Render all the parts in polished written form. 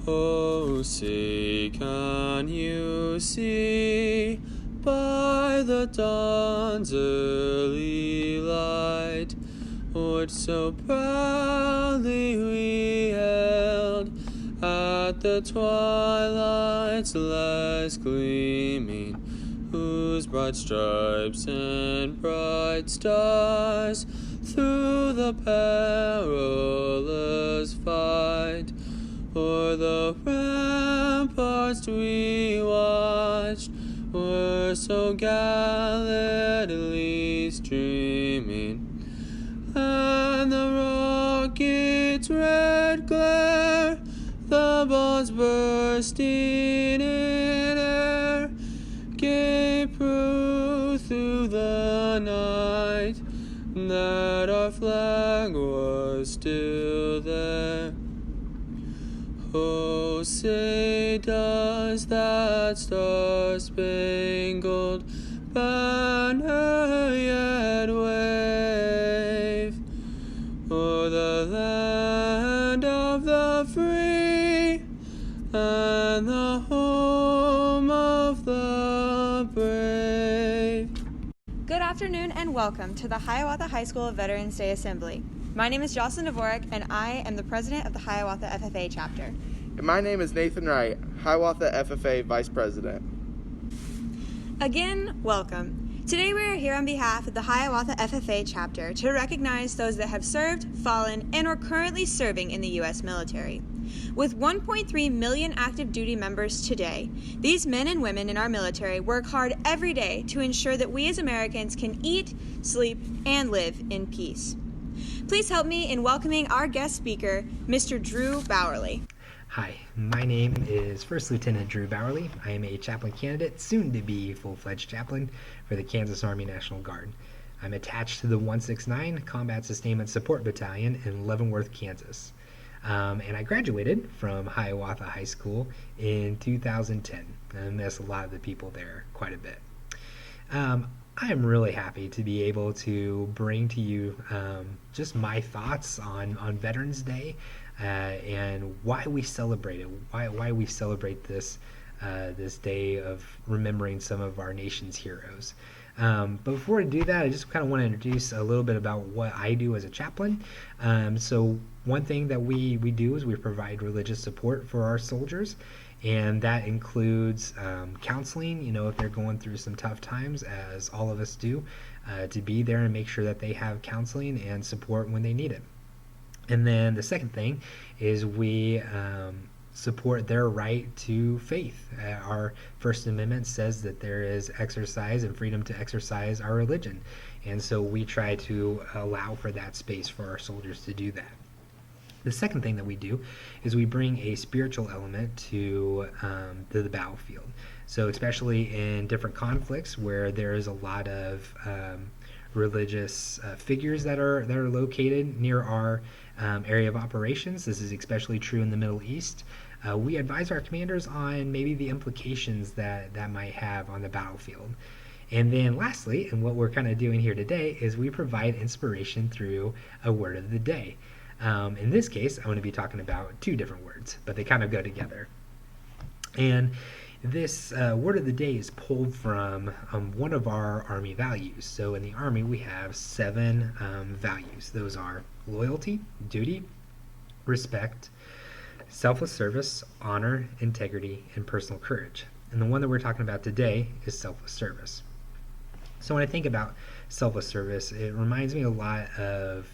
Oh, say, can you see by the dawn's early light what so proudly we held at the twilight's last gleaming, whose broad stripes and bright stars through the perilous fight o'er the ramparts we watched were so gallantly streaming, and the rocket's red glare, the bombs bursting in air, gave proof through the night that our flag was still there. Oh, say, does that star-spangled banner yet wave o'er the land of the free and the home of the brave? Good afternoon and welcome to the Hiawatha High School Veterans Day Assembly. My name is Jocelyn Dvorak and I am the president of the Hiawatha FFA chapter. And my name is Nathan Wright, Hiawatha FFA Vice President. Again, welcome. Today we are here on behalf of the Hiawatha FFA chapter to recognize those that have served, fallen, and are currently serving in the U.S. military. With 1.3 million active duty members today, these men and women in our military work hard every day to ensure that we as Americans can eat, sleep, and live in peace. Please help me in welcoming our guest speaker, Mr. Drew Bowerly. Hi, my name is First Lieutenant Drew Bowerly. I am a chaplain candidate, soon to be full-fledged chaplain for the Kansas Army National Guard. I'm attached to the 169 Combat Sustainment Support Battalion in Leavenworth, Kansas. And I graduated from Hiawatha High School in 2010. I miss a lot of the people there quite a bit. I am really happy to be able to bring to you just my thoughts on Veterans Day and why we celebrate it, why we celebrate this this day of remembering some of our nation's heroes. But before I do that, I just kind of want to introduce a little bit about what I do as a chaplain. So one thing that we do is we provide religious support for our soldiers, and that includes counseling, if they're going through some tough times, as all of us do, to be there and make sure that they have counseling and support when they need it. And then the second thing is we support their right to faith. Our First Amendment says that there is exercise and freedom to exercise our religion. And so we try to allow for that space for our soldiers to do that. The second thing that we do is we bring a spiritual element to the battlefield. So especially in different conflicts where there is a lot of religious figures that are located near our area of operations. This is especially true in the Middle East. We advise our commanders on maybe the implications that might have on the battlefield. And then lastly, and what we're kind of doing here today, is we provide inspiration through a word of the day. In this case, I'm going to be talking about two different words, but they kind of go together. And this word of the day is pulled from one of our Army values. So in the Army, we have 7 values. Those are loyalty, duty, respect, selfless service, honor, integrity, and personal courage. And the one that we're talking about today is selfless service. So when I think about selfless service, it reminds me a lot of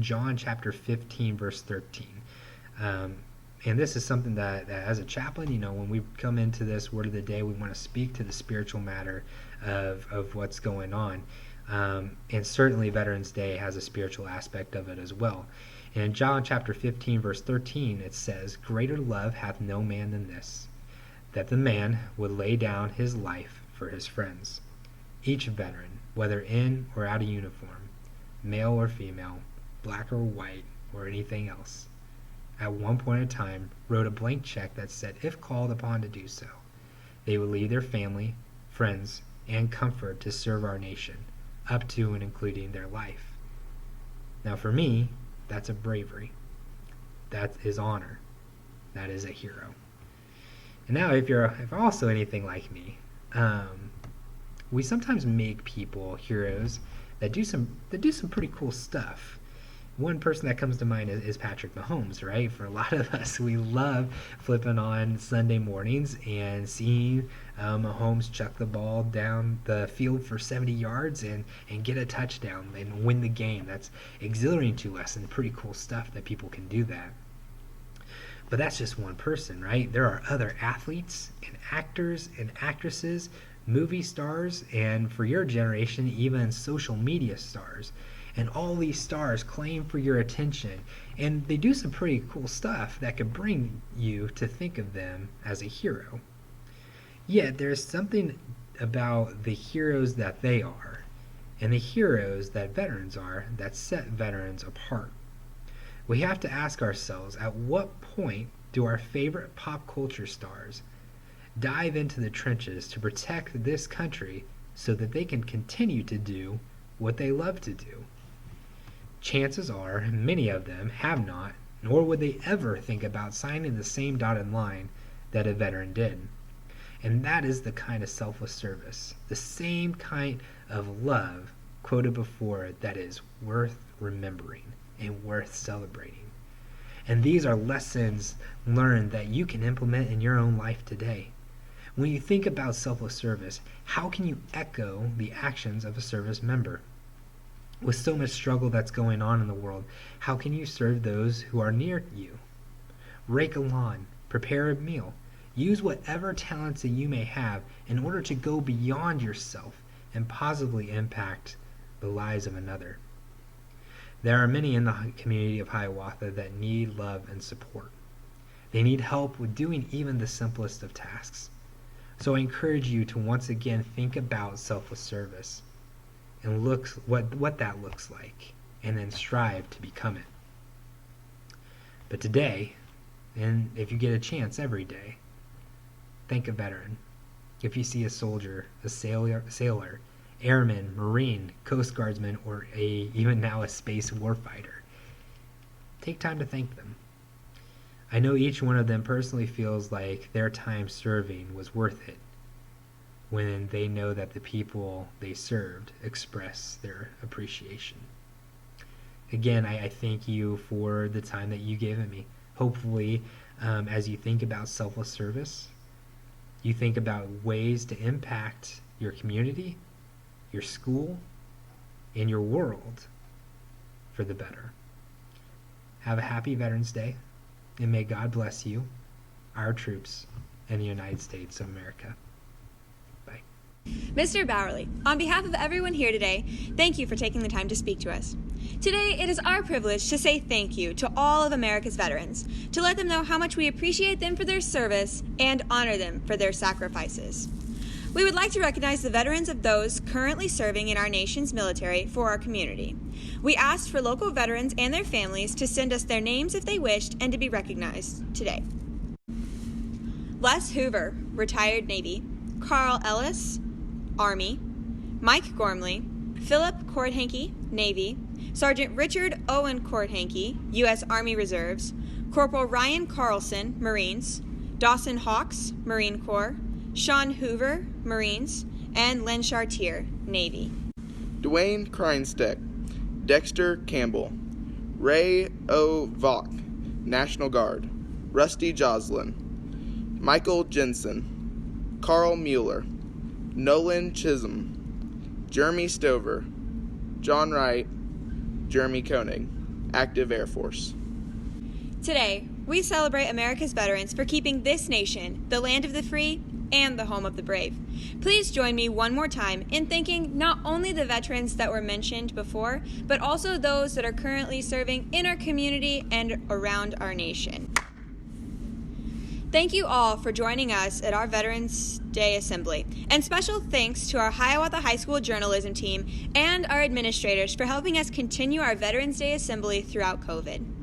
John chapter 15, verse 13. And this is something that as a chaplain, when we come into this word of the day, we want to speak to the spiritual matter of what's going on. And certainly Veterans Day has a spiritual aspect of it as well. And in John chapter 15, verse 13, it says, "Greater love hath no man than this, that the man would lay down his life for his friends." Each veteran, whether in or out of uniform, male or female, black or white, or anything else, at one point in time wrote a blank check that said, if called upon to do so, they would leave their family, friends, and comfort to serve our nation, up to and including their life. Now for me, that's a bravery. That is honor. that is a hero. And now, if you're also anything like me, we sometimes make people heroes that do some pretty cool stuff. One person that comes to mind is Patrick Mahomes, right? For a lot of us, we love flipping on Sunday mornings and seeing Mahomes chuck the ball down the field for 70 yards and get a touchdown and win the game. That's exhilarating to us and pretty cool stuff that people can do that. But that's just one person, right? There are other athletes and actors and actresses, movie stars, and for your generation, even social media stars. And all these stars claim for your attention, and they do some pretty cool stuff that could bring you to think of them as a hero. Yet there's something about the heroes that they are and the heroes that veterans are that set veterans apart. We have to ask ourselves, at what point do our favorite pop culture stars dive into the trenches to protect this country so that they can continue to do what they love to do? Chances are many of them have not, nor would they ever think about signing the same dotted line that a veteran did. And that is the kind of selfless service, the same kind of love quoted before, that is worth remembering and worth celebrating. And these are lessons learned that you can implement in your own life today. When you think about selfless service, how can you echo the actions of a service member? With so much struggle that's going on in the world, how can you serve those who are near you? Rake a lawn, prepare a meal, use whatever talents that you may have in order to go beyond yourself and positively impact the lives of another. There are many in the community of Hiawatha that need love and support. They need help with doing even the simplest of tasks. So I encourage you to once again think about selfless service and look what that looks like, and then strive to become it. But today, and if you get a chance every day, thank a veteran. If you see a soldier, a sailor, airman, Marine, Coast Guardsman, or even now a space warfighter, take time to thank them. I know each one of them personally feels like their time serving was worth it when they know that the people they served express their appreciation. Again, I thank you for the time that you gave me. Hopefully, as you think about selfless service, you think about ways to impact your community, your school, and your world for the better. Have a happy Veterans Day, and may God bless you, our troops, and the United States of America. Bye. Mr. Bowerly, on behalf of everyone here today, thank you for taking the time to speak to us. Today, it is our privilege to say thank you to all of America's veterans, to let them know how much we appreciate them for their service and honor them for their sacrifices. We would like to recognize the veterans of those currently serving in our nation's military for our community. We asked for local veterans and their families to send us their names if they wished and to be recognized today. Les Hoover, retired Navy. Carl Ellis, Army. Mike Gormley, Philip Cordhanke, Navy. Sergeant Richard Owen Cordhanke, U.S. Army Reserves. Corporal Ryan Carlson, Marines. Dawson Hawks, Marine Corps. Sean Hoover, Marines. And Len Chartier, Navy. Dwayne Kreinsteck, Dexter Campbell, Ray O. Vaughn, National Guard, Rusty Joslin, Michael Jensen, Carl Mueller, Nolan Chisholm, Jeremy Stover, John Wright, Jeremy Koenig, Active Air Force. Today, we celebrate America's veterans for keeping this nation the land of the free and the home of the brave. Please join me one more time in thanking not only the veterans that were mentioned before, but also those that are currently serving in our community and around our nation. Thank you all for joining us at our Veterans Day Assembly, and special thanks to our Hiawatha High School journalism team and our administrators for helping us continue our Veterans Day Assembly throughout COVID.